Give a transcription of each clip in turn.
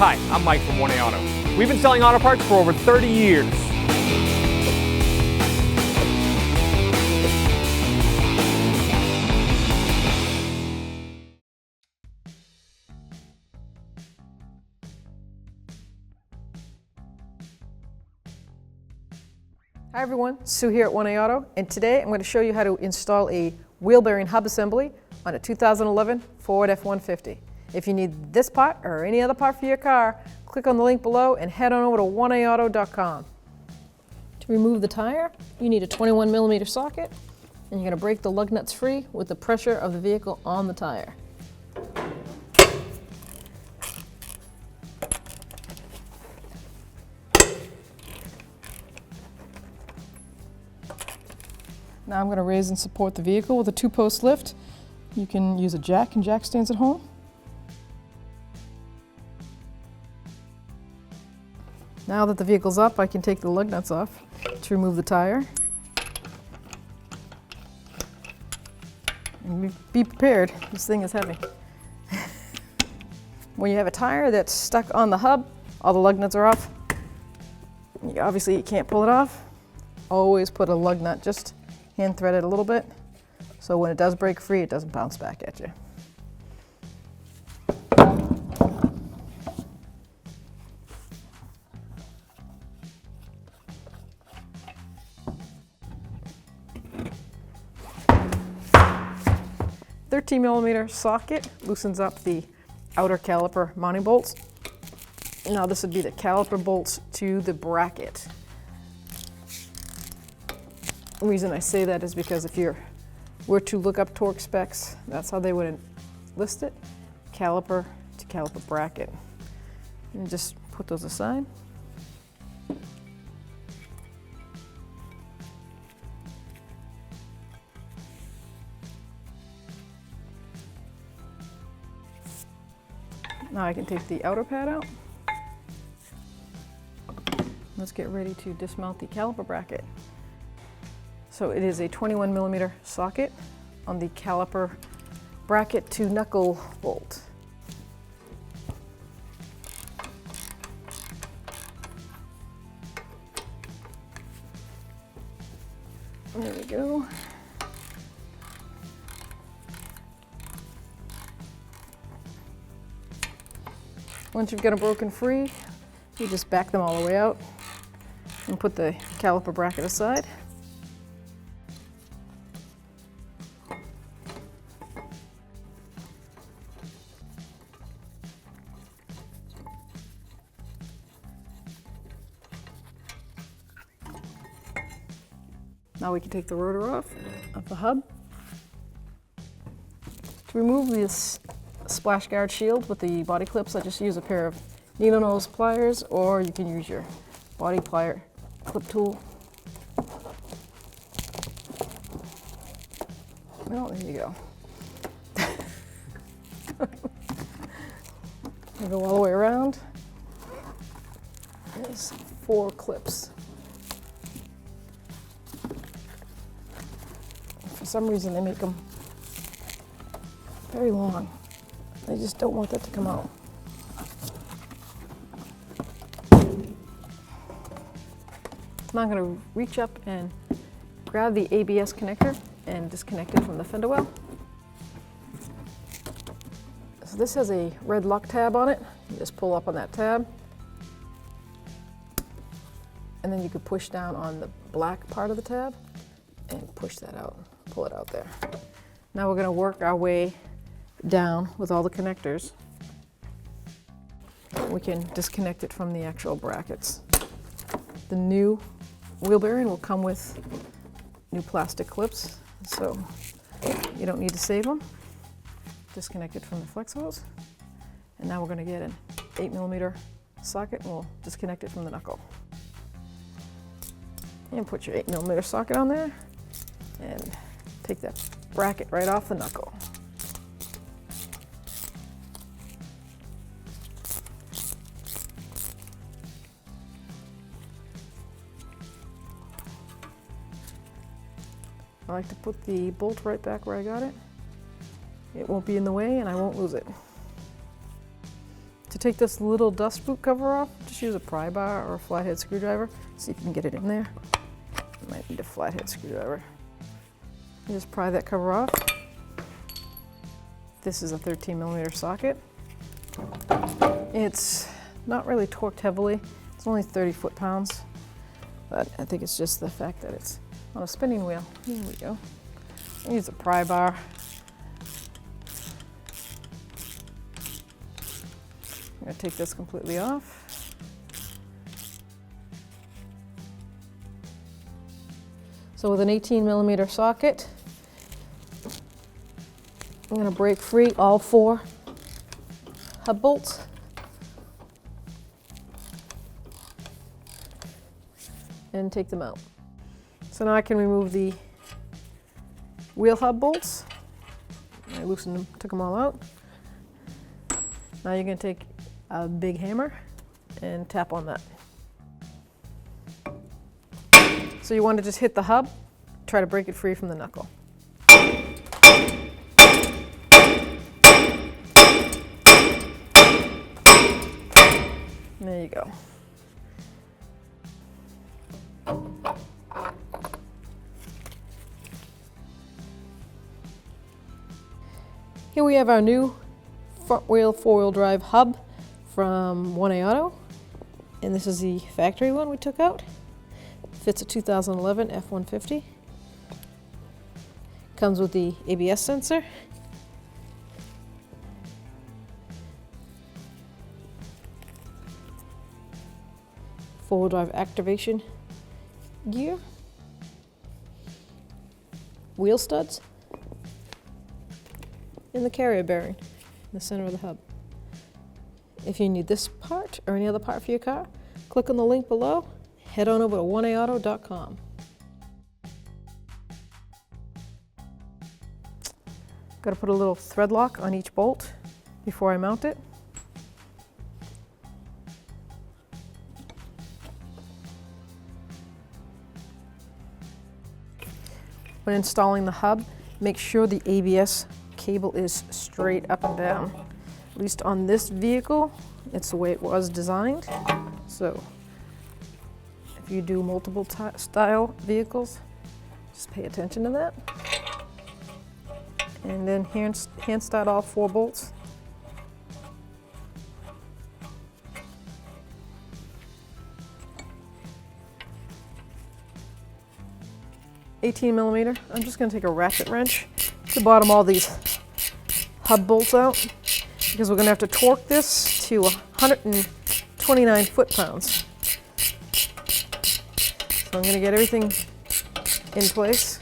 Hi, I'm Mike from 1A Auto. We've been selling auto parts for over 30 years. Hi everyone, Sue here at 1A Auto, and today I'm going to show you how to install a wheel bearing hub assembly on a 2011 Ford F-150. If you need this part or any other part for your car, click on the link below and head on over to 1aauto.com. To remove the tire, you need a 21mm socket, and you're going to break the lug nuts free with the pressure of the vehicle on the tire. Now I'm going to raise and support the vehicle with a 2-post lift. You can use a jack and jack stands at home. Now that the vehicle's up, I can take the lug nuts off to remove the tire. And be prepared, this thing is heavy. When you have a tire that's stuck on the hub, all the lug nuts are off. Obviously you can't pull it off. Always put a lug nut, just hand thread it a little bit, so when it does break free, it doesn't bounce back at you. The 13mm socket loosens up the outer caliper mounting bolts. Now this would be the caliper bolts to the bracket. The reason I say that is because if you were to look up torque specs, that's how they would list it, caliper to caliper bracket. And just put those aside. Now I can take the outer pad out. Let's get ready to dismount the caliper bracket. So it is a 21mm socket on the caliper bracket to knuckle bolt. There we go. Once you've got them broken free, you just back them all the way out and put the caliper bracket aside. Now we can take the rotor off of the hub. To remove this splash guard shield with the body clips, I just use a pair of needle nose pliers, or you can use your body plier clip tool. Well, there you go. I go all the way around. There's 4 clips. For some reason they make them very long. I just don't want that to come out. Now I'm going to reach up and grab the ABS connector and disconnect it from the fender well. So this has a red lock tab on it. You just pull up on that tab. And then you could push down on the black part of the tab and push that out, pull it out there. Now we're going to work our way down with all the connectors. We can disconnect it from the actual brackets. The new wheel bearing will come with new plastic clips, so you don't need to save them. Disconnect it from the flex hose. And now we're going to get an 8mm socket, and we'll disconnect it from the knuckle. And put your 8mm socket on there and take that bracket right off the knuckle. I like to put the bolt right back where I got it. It won't be in the way and I won't lose it. To To take this little dust boot cover off, just use a pry bar or a flathead screwdriver. See if you can get it in there. You might need a flathead screwdriver. You just pry that cover off. This is a 13mm socket. It's not really torqued heavily. It's only 30 foot-pounds, but I think it's just the fact that it's on a spinning wheel. Here we go. I use a pry bar. I'm going to take this completely off. So with an 18mm socket, I'm going to break free all 4 hub bolts. And take them out. So now I can remove the wheel hub bolts. I loosened them, took them all out. Now you're going to take a big hammer and tap on that. So you want to just hit the hub, try to break it free from the knuckle. There you go. Here we have our new front wheel 4-wheel drive hub from 1A Auto, and this is the factory one we took out. Fits a 2011 F-150. Comes with the ABS sensor. Four-wheel drive activation gear. Wheel studs. And the carrier bearing in the center of the hub. If you need this part or any other part for your car, click on the link below, head on over to 1aauto.com. Got to put a little thread lock on each bolt before I mount it. When installing the hub, make sure the ABS cable is straight up and down. At least on this vehicle, it's the way it was designed. So if you do multiple style vehicles, just pay attention to that. And then hand start all 4 bolts. $18mm. I'm just going to take a ratchet wrench to bottom all these hub bolts out, because we're going to have to torque this to 129 foot-pounds. So I'm going to get everything in place.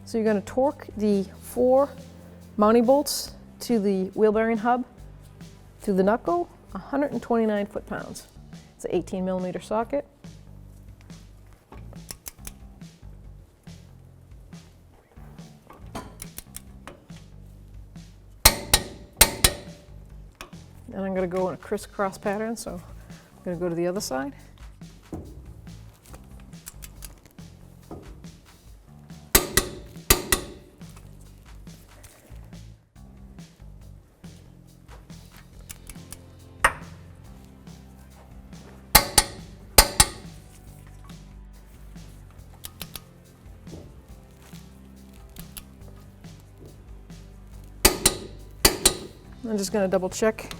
So you're going to torque the 4 mounting bolts to the wheel bearing hub through the knuckle, 129 foot-pounds. It's an 18mm socket. And I'm going to go in a crisscross pattern, so I'm going to go to the other side. I'm just going to double check.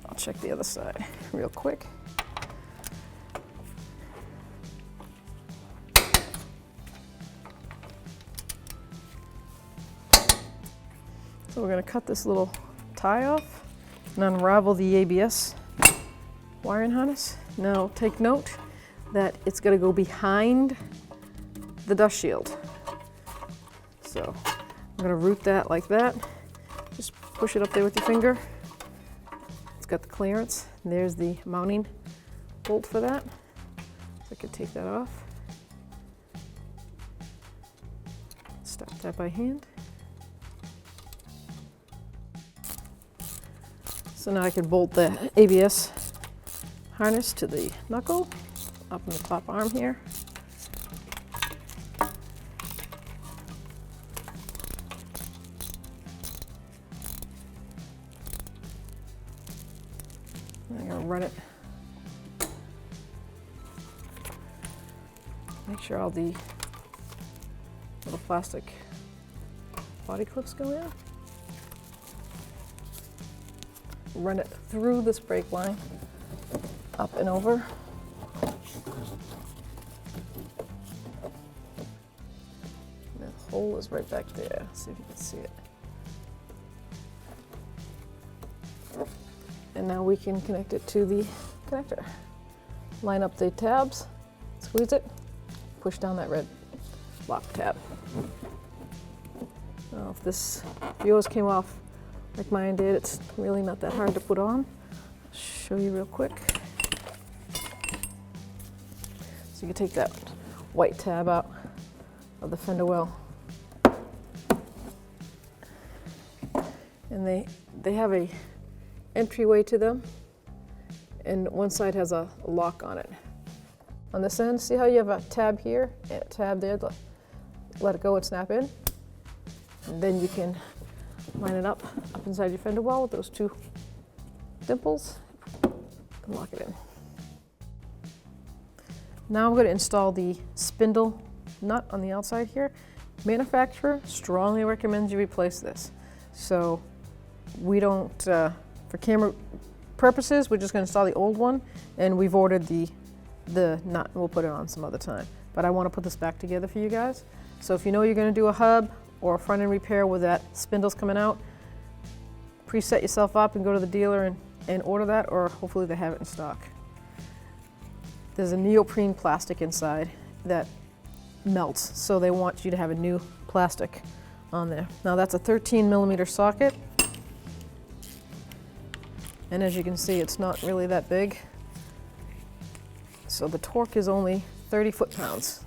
I'll check the other side real quick. So we're going to cut this little tie off and unravel the ABS wiring harness. Now take note that it's going to go behind the dust shield. So I'm going to root that like that. Just push it up there with your finger. It's got the clearance. And there's the mounting bolt for that. So I could take that off. Stop that by hand. So now I can bolt the ABS harness to the knuckle up in the top arm here. I'm going to run it. Make sure all the little plastic body clips go in. Run it through this brake line, up and over. The hole is right back there. See if you can see it. And now we can connect it to the connector. Line up the tabs, squeeze it, push down that red lock tab. Now if yours came off like mine did, it's really not that hard to put on. I'll show you real quick. So you can take that white tab out of the fender well. And they have a entryway to them, and one side has a lock on it. On this end, see how you have a tab here and a tab there? Let it go and snap in. And then you can line it up inside your fender well with those two dimples and lock it in. Now I'm going to install the spindle nut on the outside here. Manufacturer strongly recommends you replace this. So we don't, for camera purposes, we're just going to install the old one, and we've ordered the nut, and we'll put it on some other time. But I want to put this back together for you guys. So if you know you're going to do a hub or a front end repair where that spindle's coming out, preset yourself up and go to the dealer and order that, or hopefully they have it in stock. There's a neoprene plastic inside that melts, so they want you to have a new plastic on there. Now that's a 13mm socket, and as you can see, it's not really that big. So the torque is only 30 foot-pounds.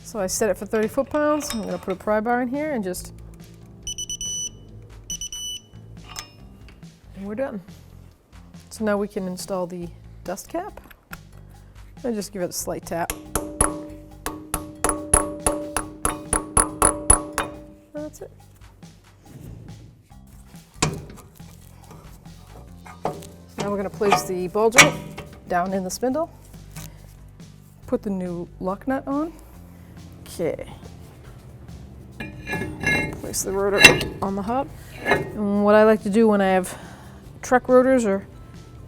So I set it for 30 foot-pounds. I'm going to put a pry bar in here and we're done. So now we can install the dust cap. And just give it a slight tap. That's it. Now we're going to place the ball joint down in the spindle. Put the new lock nut on. Okay. Place the rotor on the hub. And what I like to do when I have truck rotors or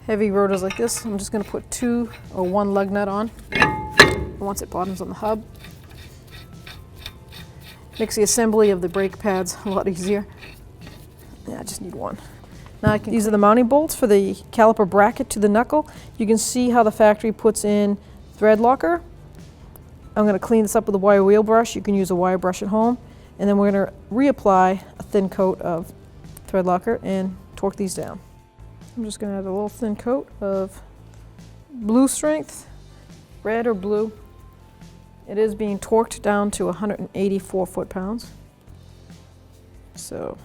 heavy rotors like this, I'm just going to put 2 or 1 lug nut on once it bottoms on the hub. Makes the assembly of the brake pads a lot easier. Yeah, I just need 1. Now these are the mounting bolts for the caliper bracket to the knuckle. You can see how the factory puts in thread locker. I'm going to clean this up with a wire wheel brush. You can use a wire brush at home. And then we're going to reapply a thin coat of thread locker and torque these down. I'm just going to add a little thin coat of blue strength, red or blue. It is being torqued down to 184 foot-pounds. So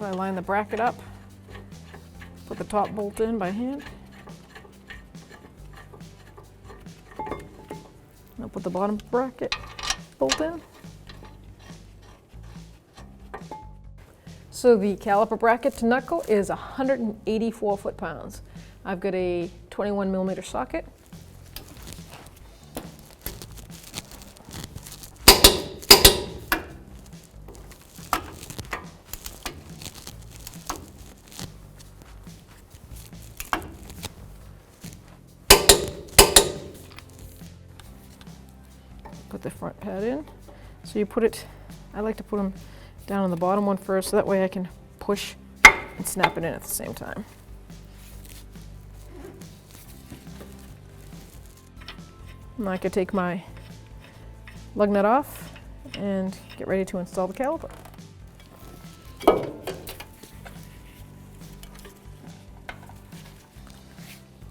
I line the bracket up, put the top bolt in by hand. I'll put the bottom bracket bolt in. So the caliper bracket to knuckle is 184 foot-pounds. I've got a 21mm socket. Put the front pad in. So you put it, I like to put them down on the bottom one first, so that way I can push and snap it in at the same time. And I could take my lug nut off and get ready to install the caliper.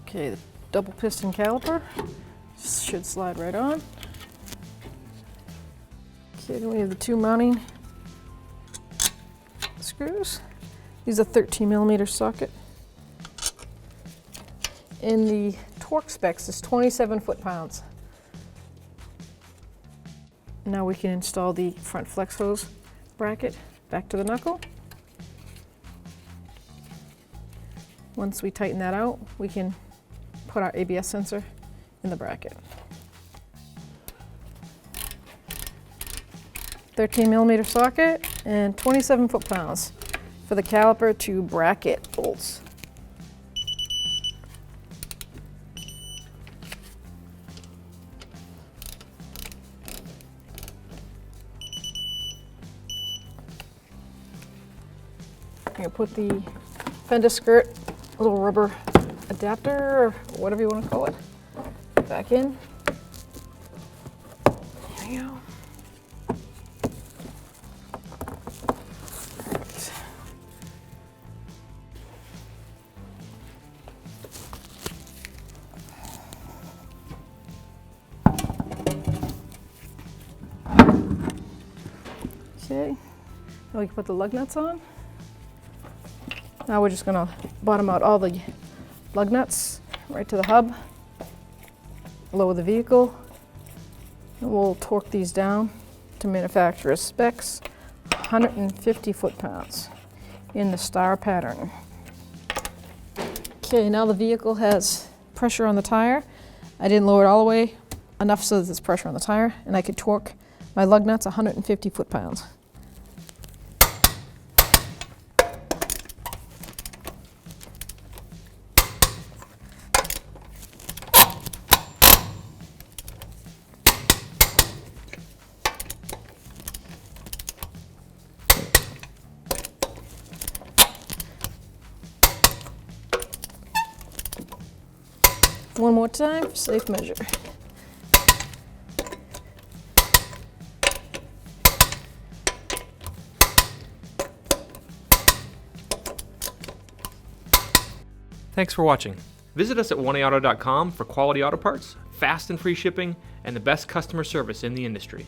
Okay, the double piston caliper should slide right on. Okay, then we have the 2 mounting screws. These are 13mm socket. And the torque specs is 27 foot-pounds. Now we can install the front flex hose bracket back to the knuckle. Once we tighten that out, we can put our ABS sensor in the bracket. 13mm socket and 27 foot-pounds for the caliper to bracket bolts. I'm going to put the fender skirt, a little rubber adapter, or whatever you want to call it, back in. There we go. Okay, now we can put the lug nuts on. Now we're just going to bottom out all the lug nuts right to the hub, lower the vehicle, and we'll torque these down to manufacturer's specs, 150 foot-pounds in the star pattern. Okay, now the vehicle has pressure on the tire. I didn't lower it all the way enough so that there's pressure on the tire, and I could torque my lug nuts 150 foot-pounds. One more time for safe measure. Thanks for watching. Visit us at oneauto.com for quality auto parts, fast and free shipping, and the best customer service in the industry.